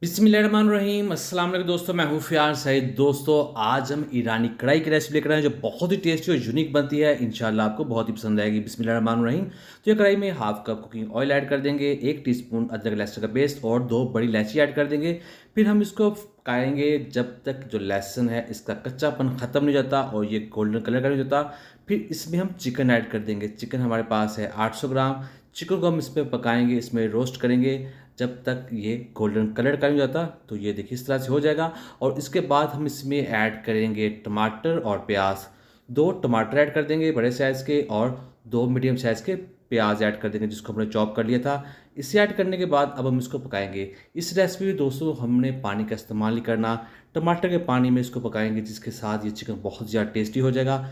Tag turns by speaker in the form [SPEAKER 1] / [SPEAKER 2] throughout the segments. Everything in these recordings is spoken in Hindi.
[SPEAKER 1] बिस्मिल्लाहिर्रहमानिर्रहीम अस्सलाम वालेकुम दोस्तों, मैं हूँ फ़ियान सईद। दोस्तों आज हम ईरानी कढ़ाई की रेसिपी लेकर आए हैं जो बहुत ही टेस्टी और यूनिक बनती है। इंशाल्लाह आपको बहुत ही पसंद आएगी। बिस्मिल्लाहिर्रहमानिर्रहीम। तो ये कढ़ाई में half cup cooking oil add कर देंगे, 1 टीस्पून अदरक लहसुन का पेस्ट और 2 बड़ी इलायची ऐड कर देंगे। फिर हम इसको पकाएंगे जब तक जो लहसुन है इसका कच्चापन ख़त्म नहीं हो जाता और ये गोल्डन कलर का नहीं होता। फिर इसमें हम चिकन ऐड कर देंगे। चिकन हमारे पास है 800 ग्राम। चिकन को हम इसमें पकाएंगे, इसमें रोस्ट करेंगे जब तक ये गोल्डन कलर का नहीं हो जाता। तो ये देखिए इस तरह से हो जाएगा। और इसके बाद हम इसमें ऐड करेंगे टमाटर और प्याज। 2 टमाटर ऐड कर देंगे बड़े साइज़ के और 2 मीडियम साइज़ के प्याज ऐड कर देंगे जिसको हमने चॉप कर लिया था। इसे ऐड करने के बाद अब हम इसको पकाएंगे। इस रेसिपी में दोस्तों हमने पानी का इस्तेमाल नहीं करना, टमाटर के पानी में इसको पकाएंगे जिसके साथ ये चिकन बहुत ज़्यादा टेस्टी हो जाएगा।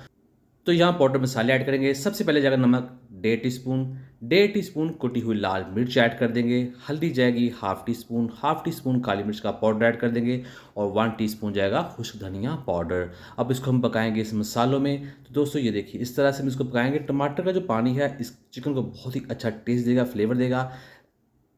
[SPEAKER 1] तो यहाँ पाउडर मसाले ऐड करेंगे। सबसे पहले जाएगा नमक 1.5 टीस्पून कुटी हुई लाल मिर्च ऐड कर देंगे। हल्दी जाएगी हाफ टी स्पून काली मिर्च का पाउडर ऐड कर देंगे और 1 टीस्पून जाएगा खुश्क धनिया पाउडर। अब इसको हम पकाएंगे इस मसालों में। तो दोस्तों ये देखिए इस तरह से हम इसको पकाएंगे। टमाटर का जो पानी है इस चिकन को बहुत ही अच्छा टेस्ट देगा, फ्लेवर देगा।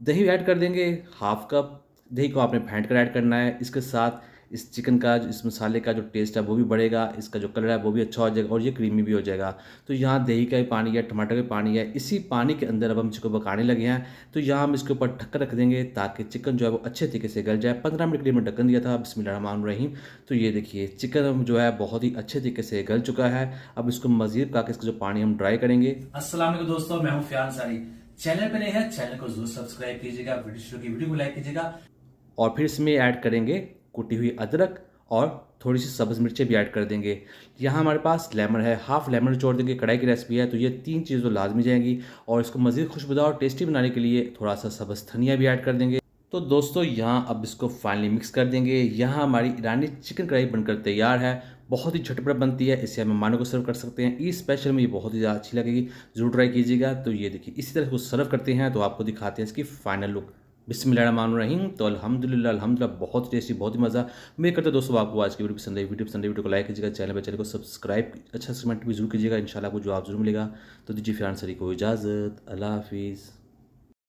[SPEAKER 1] दही ऐड कर देंगे हाफ कप। दही को आपने फेंट कर ऐड करना है। इसके साथ इस चिकन का इस मसाले का जो टेस्ट है वो भी बढ़ेगा, इसका जो कलर है वो भी अच्छा हो जाएगा और ये क्रीमी भी हो जाएगा। तो यहाँ दही का भी पानी है, टमाटर का पानी है, इसी पानी के अंदर अब हम चिकन पकाने लगे हैं। तो यहाँ हम इसके ऊपर ढक्कन रख देंगे ताकि चिकन जो है वो अच्छे तरीके से गल जाए। 15 मिनट के लिए मैं ढक्कन दिया था। बिस्मिल्लाहिर्रहमानिर्रहीम। तो ये देखिए चिकन जो है बहुत ही अच्छे तरीके से गल चुका है। अब इसको मज़ीद पका के इसका जो पानी हम ड्राई करेंगे।
[SPEAKER 2] अस्सलाम वालेकुम दोस्तों, मैं हूं फ़ियान सारी। चैनल पे नए हैं, चैनल को जरूर सब्सक्राइब कीजिएगा, वीडियो को लाइक कीजिएगा।
[SPEAKER 1] और फिर इसमें ऐड करेंगे कुटी हुई अदरक और थोड़ी सी सब्ज़ मिर्चें भी ऐड कर देंगे। यहाँ हमारे पास लेमन है, हाफ लेमन निचोड़ देंगे। कढ़ाई की रेसिपी है तो ये 3 चीज़ तो लाजमी जाएंगी। और इसको मज़ीद खुशबूदार और टेस्टी बनाने के लिए थोड़ा सा सब्ज़ धनिया भी ऐड कर देंगे। तो दोस्तों यहाँ अब इसको फाइनली मिक्स कर देंगे। यहाँ हमारी ईरानी चिकन कढ़ाई बनकर तैयार है। बहुत ही झटपट बनती है, इसे हम मेहमानों को सर्व कर सकते हैं। ईद स्पेशल में ये बहुत ही ज़्यादा अच्छी लगेगी, ज़रूर ट्राई कीजिएगा। तो ये देखिए इसी तरह को सर्व करते हैं तो आपको दिखाते हैं इसकी फाइनल लुक। बिस्मिल्लाहिर्रहमानिर्रहीम। तो अल्हम्दुलिल्लाह बहुत टेस्टी, बहुत ही मज़ा। उम्मीद करता हूँ दोस्तों आपको आज की वीडियो पसंद आई। वीडियो को लाइक कीजिएगा, चैनल को सब्सक्राइब अच्छा से कमेंट भी जरूर कीजिएगा। इंशाल्लाह आपको जवाब जरूर मिलेगा। तो दीजिए फिर आंसर को इजाज़त। अल्लाह हाफिज़।